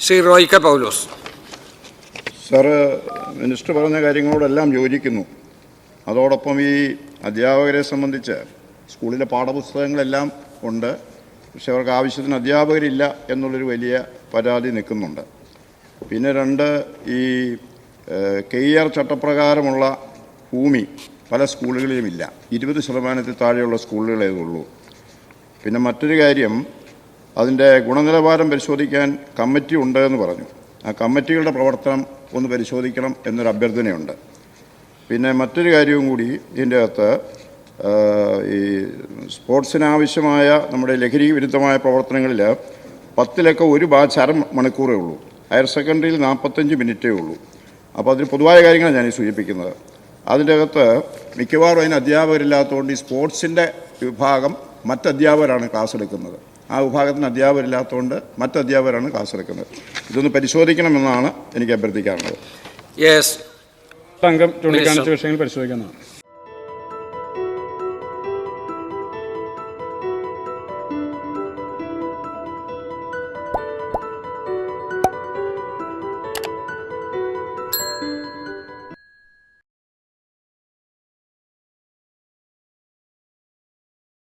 ശ്രീ റോയ്ക്ക പൗലോസ്. Sir minister പറഞ്ഞ കാര്യങ്ങളോടെല്ലാം യോജിക്കുന്നു. അതോടൊപ്പം ഈ അധ്യാപകരെ സംബന്ധിച്ച് സ്കൂളിലെ പാഠപുസ്തകങ്ങളെല്ലാം ഉണ്ട്, പക്ഷെ അവർക്ക് ആവശ്യത്തിന് അധ്യാപകരില്ല എന്നുള്ളൊരു വലിയ പരാതി നിൽക്കുന്നുണ്ട്. പിന്നെ ഈ KER ചട്ടപ്രകാരമുള്ള ഭൂമി പല സ്കൂളുകളിലുമില്ല, 20% താഴെയുള്ള സ്കൂളുകളേ ഉള്ളൂ. പിന്നെ മറ്റൊരു കാര്യം, അതിൻ്റെ ഗുണനിലവാരം പരിശോധിക്കാൻ കമ്മിറ്റി ഉണ്ട് എന്ന് പറഞ്ഞു. ആ കമ്മിറ്റികളുടെ പ്രവർത്തനം ഒന്ന് പരിശോധിക്കണം എന്നൊരു അഭ്യർത്ഥനയുണ്ട്. പിന്നെ മറ്റൊരു കാര്യവും കൂടി ഇതിൻ്റെ അകത്ത്, ഈ സ്പോർട്സിനാവശ്യമായ നമ്മുടെ ലഹരി വിരുദ്ധമായ പ്രവർത്തനങ്ങളിൽ 10 ഒരു ബാച്ച് അരമണിക്കൂറേ ഉള്ളൂ, ഹയർ സെക്കൻഡറിയിൽ 45 മിനിറ്റേ ഉള്ളൂ. അപ്പോൾ അതിന് പൊതുവായ കാര്യങ്ങളാണ് ഞാൻ സൂചിപ്പിക്കുന്നത്. അതിൻ്റെ അകത്ത് മിക്കവാറും അതിന് അധ്യാപകരില്ലാത്തതുകൊണ്ട് ഈ സ്പോർട്സിൻ്റെ വിഭാഗം മറ്റധ്യാപകരാണ് ക്ലാസ് എടുക്കുന്നത്. ആ വിഭാഗത്തിന് അധ്യാപകരില്ലാത്തതുകൊണ്ട് മറ്റധ്യാപകരാണ് ക്ലാസ് എടുക്കുന്നത്. ഇതൊന്ന് പരിശോധിക്കണമെന്നാണ് എനിക്ക് അഭ്യർത്ഥിക്കാനുള്ളത്. സംഘം ചൂണ്ടിക്കാണിച്ച വിഷയങ്ങൾ പരിശോധിക്കുന്നതാണ്.